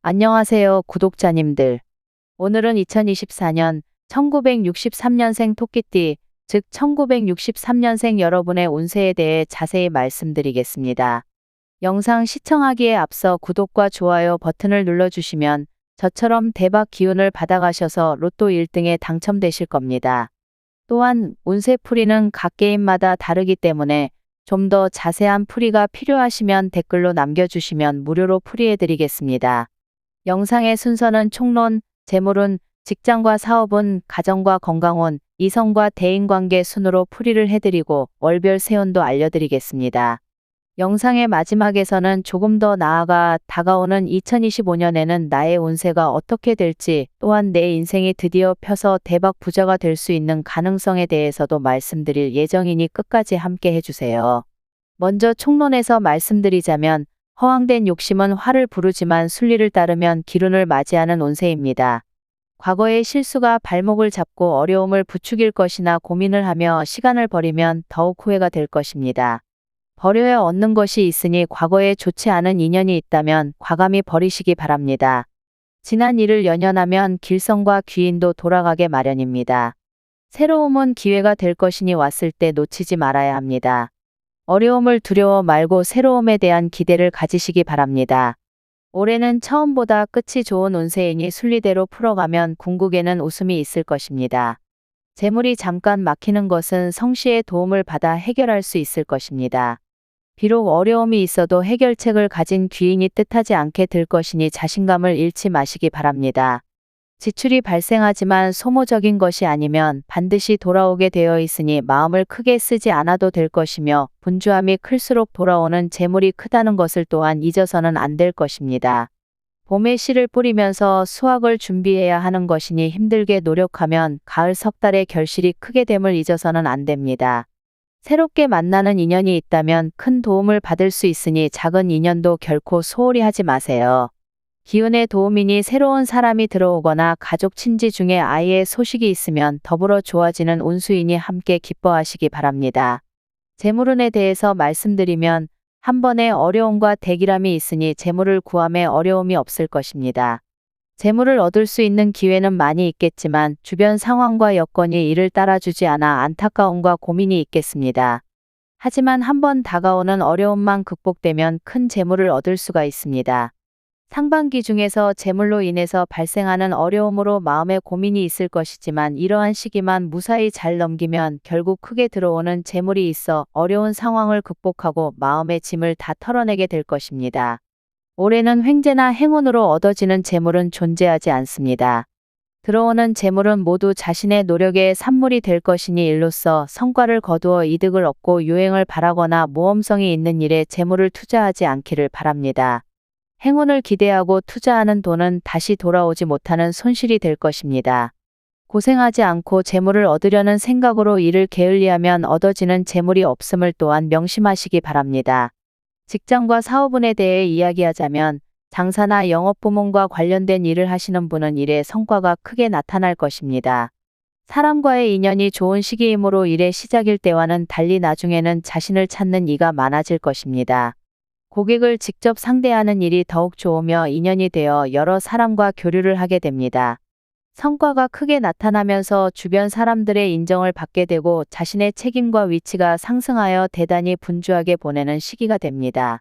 안녕하세요, 구독자님들. 오늘은 2024년 1963년생 토끼띠, 즉 1963년생 여러분의 운세에 대해 자세히 말씀드리겠습니다. 영상 시청하기에 앞서 구독과 좋아요 버튼을 눌러주시면 저처럼 대박 기운을 받아가셔서 로또 1등에 당첨되실 겁니다. 또한 운세 풀이는 각 게임마다 다르기 때문에 좀 더 자세한 풀이가 필요하시면 댓글로 남겨주시면 무료로 풀이해드리겠습니다. 영상의 순서는 총론, 재물운, 직장과 사업운, 가정과 건강운, 이성과 대인관계 순으로 풀이를 해드리고 월별 세운도 알려드리겠습니다. 영상의 마지막에서는 조금 더 나아가 다가오는 2025년에는 나의 운세가 어떻게 될지, 또한 내 인생이 드디어 펴서 대박 부자가 될 수 있는 가능성에 대해서도 말씀드릴 예정이니 끝까지 함께 해주세요. 먼저 총론에서 말씀드리자면 허황된 욕심은 화를 부르지만 순리를 따르면 기운을 맞이하는 운세입니다. 과거의 실수가 발목을 잡고 어려움을 부추길 것이나 고민을 하며 시간을 버리면 더욱 후회가 될 것입니다. 버려야 얻는 것이 있으니 과거에 좋지 않은 인연이 있다면 과감히 버리시기 바랍니다. 지난 일을 연연하면 길성과 귀인도 돌아가게 마련입니다. 새로움은 기회가 될 것이니 왔을 때 놓치지 말아야 합니다. 어려움을 두려워 말고 새로움에 대한 기대를 가지시기 바랍니다. 올해는 처음보다 끝이 좋은 운세이니 순리대로 풀어가면 궁극에는 웃음이 있을 것입니다. 재물이 잠깐 막히는 것은 성씨의 도움을 받아 해결할 수 있을 것입니다. 비록 어려움이 있어도 해결책을 가진 귀인이 뜻하지 않게 들 것이니 자신감을 잃지 마시기 바랍니다. 지출이 발생하지만 소모적인 것이 아니면 반드시 돌아오게 되어 있으니 마음을 크게 쓰지 않아도 될 것이며 분주함이 클수록 돌아오는 재물이 크다는 것을 또한 잊어서는 안 될 것입니다. 봄에 씨를 뿌리면서 수확을 준비해야 하는 것이니 힘들게 노력하면 가을 석 달의 결실이 크게 됨을 잊어서는 안 됩니다. 새롭게 만나는 인연이 있다면 큰 도움을 받을 수 있으니 작은 인연도 결코 소홀히 하지 마세요. 기운의 도우미니 새로운 사람이 들어오거나 가족 친지 중에 아이의 소식이 있으면 더불어 좋아지는 운수이니 함께 기뻐하시기 바랍니다. 재물운에 대해서 말씀드리면 한 번의 어려움과 대기람이 있으니 재물을 구함에 어려움이 없을 것입니다. 재물을 얻을 수 있는 기회는 많이 있겠지만 주변 상황과 여건이 이를 따라주지 않아 안타까움과 고민이 있겠습니다. 하지만 한번 다가오는 어려움만 극복되면 큰 재물을 얻을 수가 있습니다. 상반기 중에서 재물로 인해서 발생하는 어려움으로 마음에 고민이 있을 것이지만 이러한 시기만 무사히 잘 넘기면 결국 크게 들어오는 재물이 있어 어려운 상황을 극복하고 마음의 짐을 다 털어내게 될 것입니다. 올해는 횡재나 행운으로 얻어지는 재물은 존재하지 않습니다. 들어오는 재물은 모두 자신의 노력의 산물이 될 것이니 일로써 성과를 거두어 이득을 얻고 유행을 바라거나 모험성이 있는 일에 재물을 투자하지 않기를 바랍니다. 행운을 기대하고 투자하는 돈은 다시 돌아오지 못하는 손실이 될 것입니다. 고생하지 않고 재물을 얻으려는 생각으로 일을 게을리하면 얻어지는 재물이 없음을 또한 명심하시기 바랍니다. 직장과 사업운에 대해 이야기하자면 장사나 영업부문과 관련된 일을 하시는 분은 일의 성과가 크게 나타날 것입니다. 사람과의 인연이 좋은 시기이므로 일의 시작일 때와는 달리 나중에는 자신을 찾는 이가 많아질 것입니다. 고객을 직접 상대하는 일이 더욱 좋으며 인연이 되어 여러 사람과 교류를 하게 됩니다. 성과가 크게 나타나면서 주변 사람들의 인정을 받게 되고 자신의 책임과 위치가 상승하여 대단히 분주하게 보내는 시기가 됩니다.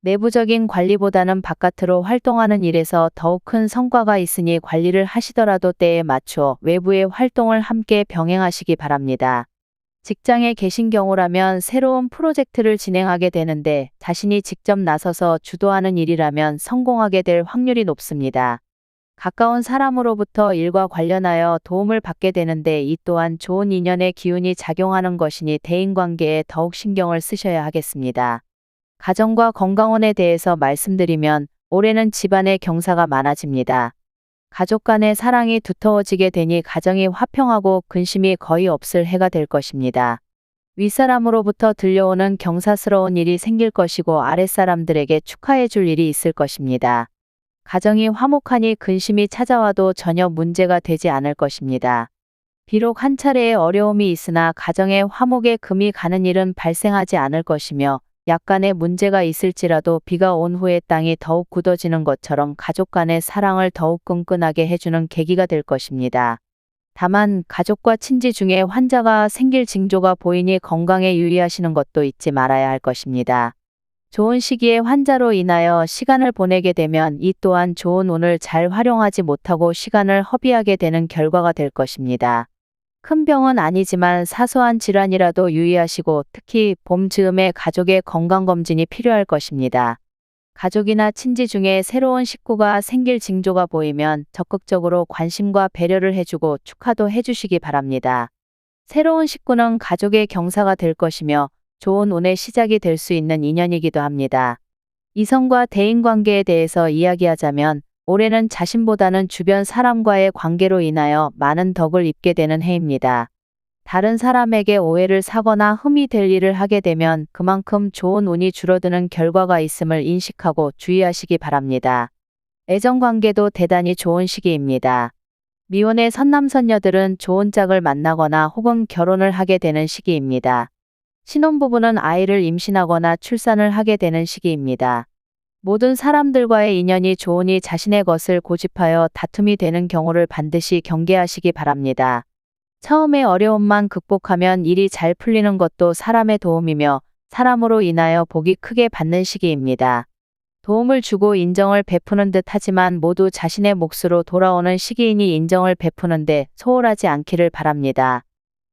내부적인 관리보다는 바깥으로 활동하는 일에서 더욱 큰 성과가 있으니 관리를 하시더라도 때에 맞춰 외부의 활동을 함께 병행하시기 바랍니다. 직장에 계신 경우라면 새로운 프로젝트를 진행하게 되는데 자신이 직접 나서서 주도하는 일이라면 성공하게 될 확률이 높습니다. 가까운 사람으로부터 일과 관련하여 도움을 받게 되는데 이 또한 좋은 인연의 기운이 작용하는 것이니 대인관계에 더욱 신경을 쓰셔야 하겠습니다. 가정과 건강운에 대해서 말씀드리면 올해는 집안에 경사가 많아집니다. 가족 간의 사랑이 두터워지게 되니 가정이 화평하고 근심이 거의 없을 해가 될 것입니다. 윗사람으로부터 들려오는 경사스러운 일이 생길 것이고 아랫사람들에게 축하해 줄 일이 있을 것입니다. 가정이 화목하니 근심이 찾아와도 전혀 문제가 되지 않을 것입니다. 비록 한 차례의 어려움이 있으나 가정의 화목에 금이 가는 일은 발생하지 않을 것이며 약간의 문제가 있을지라도 비가 온 후에 땅이 더욱 굳어지는 것처럼 가족 간의 사랑을 더욱 끈끈하게 해주는 계기가 될 것입니다. 다만 가족과 친지 중에 환자가 생길 징조가 보이니 건강에 유의하시는 것도 잊지 말아야 할 것입니다. 좋은 시기에 환자로 인하여 시간을 보내게 되면 이 또한 좋은 운을 잘 활용하지 못하고 시간을 허비하게 되는 결과가 될 것입니다. 큰 병은 아니지만 사소한 질환이라도 유의하시고 특히 봄 즈음에 가족의 건강검진이 필요할 것입니다. 가족이나 친지 중에 새로운 식구가 생길 징조가 보이면 적극적으로 관심과 배려를 해주고 축하도 해주시기 바랍니다. 새로운 식구는 가족의 경사가 될 것이며 좋은 운의 시작이 될 수 있는 인연이기도 합니다. 이성과 대인관계에 대해서 이야기하자면 올해는 자신보다는 주변 사람과의 관계로 인하여 많은 덕을 입게 되는 해입니다. 다른 사람에게 오해를 사거나 흠이 될 일을 하게 되면 그만큼 좋은 운이 줄어드는 결과가 있음을 인식하고 주의하시기 바랍니다. 애정관계도 대단히 좋은 시기입니다. 미혼의 선남선녀들은 좋은 짝을 만나거나 혹은 결혼을 하게 되는 시기입니다. 신혼부부는 아이를 임신하거나 출산을 하게 되는 시기입니다. 모든 사람들과의 인연이 좋으니 자신의 것을 고집하여 다툼이 되는 경우를 반드시 경계하시기 바랍니다. 처음에 어려움만 극복하면 일이 잘 풀리는 것도 사람의 도움이며 사람으로 인하여 복이 크게 받는 시기입니다. 도움을 주고 인정을 베푸는 듯 하지만 모두 자신의 몫으로 돌아오는 시기이니 인정을 베푸는데 소홀하지 않기를 바랍니다.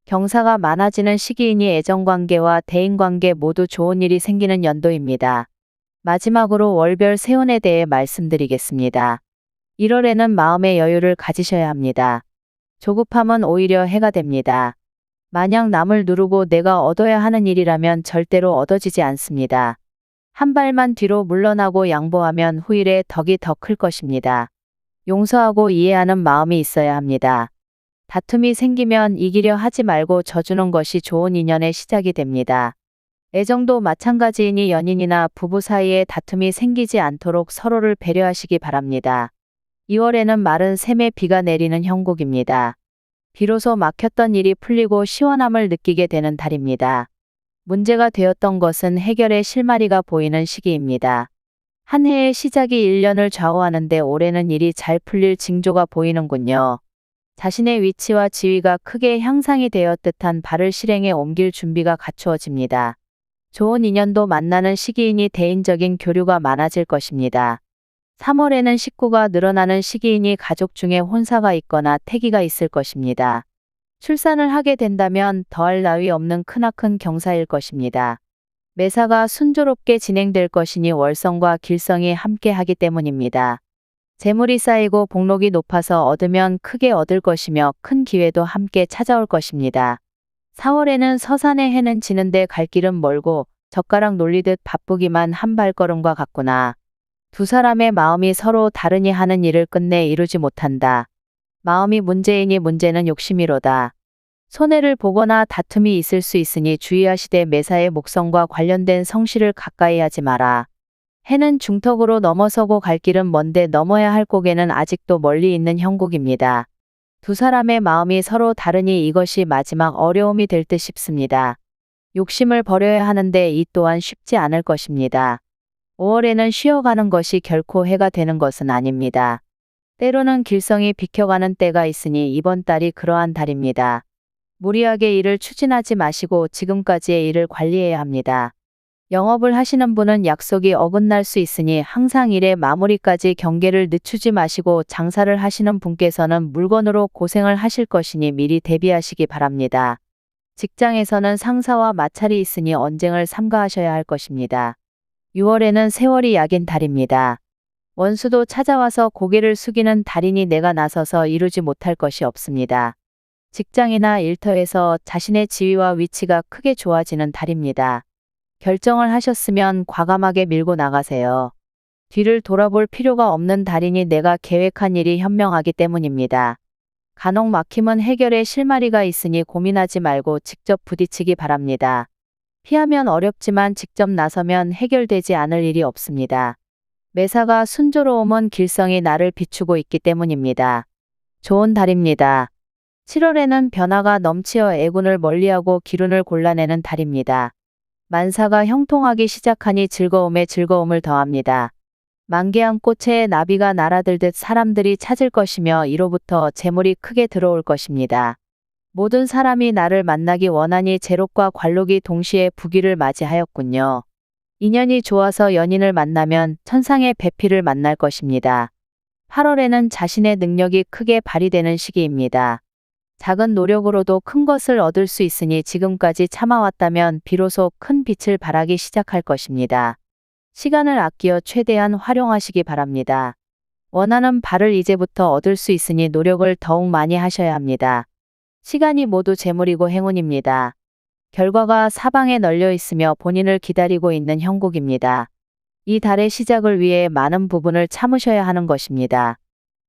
경사가 많아지는 시기이니 애정관계와 대인관계 모두 좋은 일이 생기는 연도입니다. 마지막으로 월별 세운에 대해 말씀드리겠습니다. 1월에는 마음의 여유를 가지셔야 합니다. 조급함은 오히려 해가 됩니다. 만약 남을 누르고 내가 얻어야 하는 일이라면 절대로 얻어지지 않습니다. 한 발만 뒤로 물러나고 양보하면 후일에 덕이 더 클 것입니다. 용서하고 이해하는 마음이 있어야 합니다. 다툼이 생기면 이기려 하지 말고 져주는 것이 좋은 인연의 시작이 됩니다. 애정도 마찬가지이니 연인이나 부부 사이에 다툼이 생기지 않도록 서로를 배려하시기 바랍니다. 2월에는 마른 샘에 비가 내리는 형국입니다. 비로소 막혔던 일이 풀리고 시원함을 느끼게 되는 달입니다. 문제가 되었던 것은 해결의 실마리가 보이는 시기입니다. 한 해의 시작이 1년을 좌우하는데 올해는 일이 잘 풀릴 징조가 보이는군요. 자신의 위치와 지위가 크게 향상이 되었듯한 바를 실행에 옮길 준비가 갖추어집니다. 좋은 인연도 만나는 시기이니 대인적인 교류가 많아질 것입니다. 3월에는 식구가 늘어나는 시기이니 가족 중에 혼사가 있거나 태기가 있을 것입니다. 출산을 하게 된다면 더할 나위 없는 크나큰 경사일 것입니다. 매사가 순조롭게 진행될 것이니 월성과 길성이 함께하기 때문입니다. 재물이 쌓이고 복록이 높아서 얻으면 크게 얻을 것이며 큰 기회도 함께 찾아올 것입니다. 4월에는 서산의 해는 지는데 갈 길은 멀고 젓가락 놀리듯 바쁘기만 한 발걸음과 같구나. 두 사람의 마음이 서로 다르니 하는 일을 끝내 이루지 못한다. 마음이 문제이니 문제는 욕심이로다. 손해를 보거나 다툼이 있을 수 있으니 주의하시되 매사의 목성과 관련된 성실을 가까이 하지 마라. 해는 중턱으로 넘어서고 갈 길은 먼데 넘어야 할 고개는 아직도 멀리 있는 형국입니다. 두 사람의 마음이 서로 다르니 이것이 마지막 어려움이 될 듯 싶습니다. 욕심을 버려야 하는데 이 또한 쉽지 않을 것입니다. 5월에는 쉬어가는 것이 결코 해가 되는 것은 아닙니다. 때로는 길성이 비켜가는 때가 있으니 이번 달이 그러한 달입니다. 무리하게 일을 추진하지 마시고 지금까지의 일을 관리해야 합니다. 영업을 하시는 분은 약속이 어긋날 수 있으니 항상 일의 마무리까지 경계를 늦추지 마시고 장사를 하시는 분께서는 물건으로 고생을 하실 것이니 미리 대비하시기 바랍니다. 직장에서는 상사와 마찰이 있으니 언쟁을 삼가하셔야 할 것입니다. 6월에는 세월이 약인 달입니다. 원수도 찾아와서 고개를 숙이는 달이니 내가 나서서 이루지 못할 것이 없습니다. 직장이나 일터에서 자신의 지위와 위치가 크게 좋아지는 달입니다. 결정을 하셨으면 과감하게 밀고 나가세요. 뒤를 돌아볼 필요가 없는 달이니 내가 계획한 일이 현명하기 때문입니다. 간혹 막힘은 해결의 실마리가 있으니 고민하지 말고 직접 부딪히기 바랍니다. 피하면 어렵지만 직접 나서면 해결되지 않을 일이 없습니다. 매사가 순조로움은 길성이 나를 비추고 있기 때문입니다. 좋은 달입니다. 7월에는 변화가 넘치어 애군을 멀리하고 기운을 골라내는 달입니다. 만사가 형통하기 시작하니 즐거움에 즐거움을 더합니다. 만개한 꽃에 나비가 날아들듯 사람들이 찾을 것이며 이로부터 재물이 크게 들어올 것입니다. 모든 사람이 나를 만나기 원하니 제록과 관록이 동시에 부귀를 맞이하였군요. 인연이 좋아서 연인을 만나면 천상의 배필을 만날 것입니다. 8월에는 자신의 능력이 크게 발휘되는 시기입니다. 작은 노력으로도 큰 것을 얻을 수 있으니 지금까지 참아왔다면 비로소 큰 빛을 발하기 시작할 것입니다. 시간을 아끼어 최대한 활용하시기 바랍니다. 원하는 바를 이제부터 얻을 수 있으니 노력을 더욱 많이 하셔야 합니다. 시간이 모두 재물이고 행운입니다. 결과가 사방에 널려 있으며 본인을 기다리고 있는 형국입니다. 이 달의 시작을 위해 많은 부분을 참으셔야 하는 것입니다.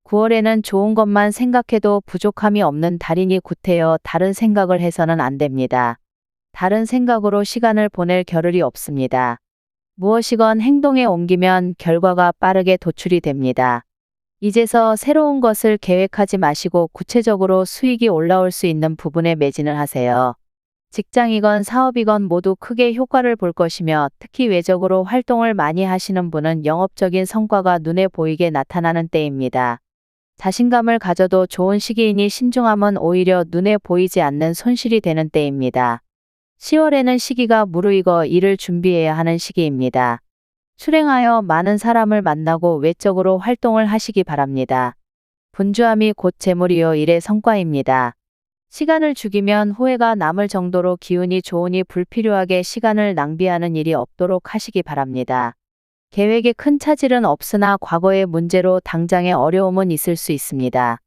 9월에는 좋은 것만 생각해도 부족함이 없는 달이니 구태여 다른 생각을 해서는 안 됩니다. 다른 생각으로 시간을 보낼 겨를이 없습니다. 무엇이건 행동에 옮기면 결과가 빠르게 도출이 됩니다. 이제서 새로운 것을 계획하지 마시고 구체적으로 수익이 올라올 수 있는 부분에 매진을 하세요. 직장이건 사업이건 모두 크게 효과를 볼 것이며 특히 외적으로 활동을 많이 하시는 분은 영업적인 성과가 눈에 보이게 나타나는 때입니다. 자신감을 가져도 좋은 시기이니 신중함은 오히려 눈에 보이지 않는 손실이 되는 때입니다. 10월에는 시기가 무르익어 일을 준비해야 하는 시기입니다. 출행하여 많은 사람을 만나고 외적으로 활동을 하시기 바랍니다. 분주함이 곧 재물이요 일의 성과입니다. 시간을 죽이면 후회가 남을 정도로 기운이 좋으니 불필요하게 시간을 낭비하는 일이 없도록 하시기 바랍니다. 계획에 큰 차질은 없으나 과거의 문제로 당장의 어려움은 있을 수 있습니다.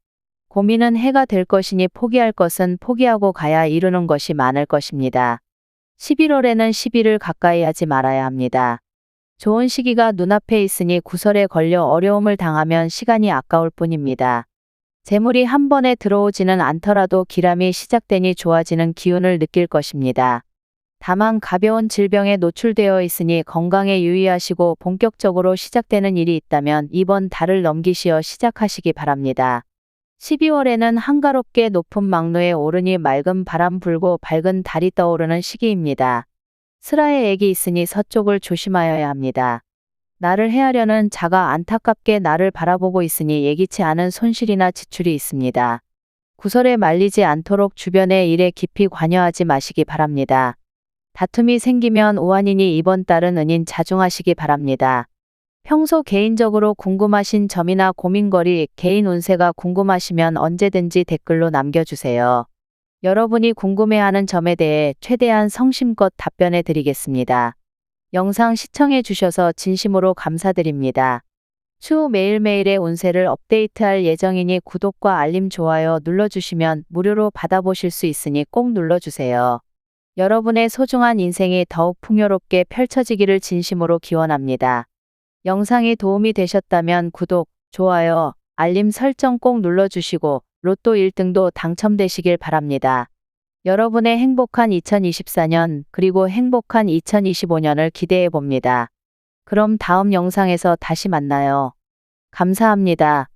고민은 해가 될 것이니 포기할 것은 포기하고 가야 이루는 것이 많을 것입니다. 11월에는 시비를 가까이 하지 말아야 합니다. 좋은 시기가 눈앞에 있으니 구설에 걸려 어려움을 당하면 시간이 아까울 뿐입니다. 재물이 한 번에 들어오지는 않더라도 기람이 시작되니 좋아지는 기운을 느낄 것입니다. 다만 가벼운 질병에 노출되어 있으니 건강에 유의하시고 본격적으로 시작되는 일이 있다면 이번 달을 넘기시어 시작하시기 바랍니다. 12월에는 한가롭게 높은 막루에 오르니 맑은 바람 불고 밝은 달이 떠오르는 시기입니다. 슬하의 액이 있으니 서쪽을 조심하여야 합니다. 나를 해하려는 자가 안타깝게 나를 바라보고 있으니 예기치 않은 손실이나 지출이 있습니다. 구설에 말리지 않도록 주변의 일에 깊이 관여하지 마시기 바랍니다. 다툼이 생기면 오한이니 이번 달은 은인 자중하시기 바랍니다. 평소 개인적으로 궁금하신 점이나 고민거리, 개인 운세가 궁금하시면 언제든지 댓글로 남겨주세요. 여러분이 궁금해하는 점에 대해 최대한 성심껏 답변해 드리겠습니다. 영상 시청해 주셔서 진심으로 감사드립니다. 추후 매일매일의 운세를 업데이트할 예정이니 구독과 알림 좋아요 눌러주시면 무료로 받아보실 수 있으니 꼭 눌러주세요. 여러분의 소중한 인생이 더욱 풍요롭게 펼쳐지기를 진심으로 기원합니다. 영상이 도움이 되셨다면 구독, 좋아요, 알림 설정 꼭 눌러주시고 로또 1등도 당첨되시길 바랍니다. 여러분의 행복한 2024년 그리고 행복한 2025년을 기대해 봅니다. 그럼 다음 영상에서 다시 만나요. 감사합니다.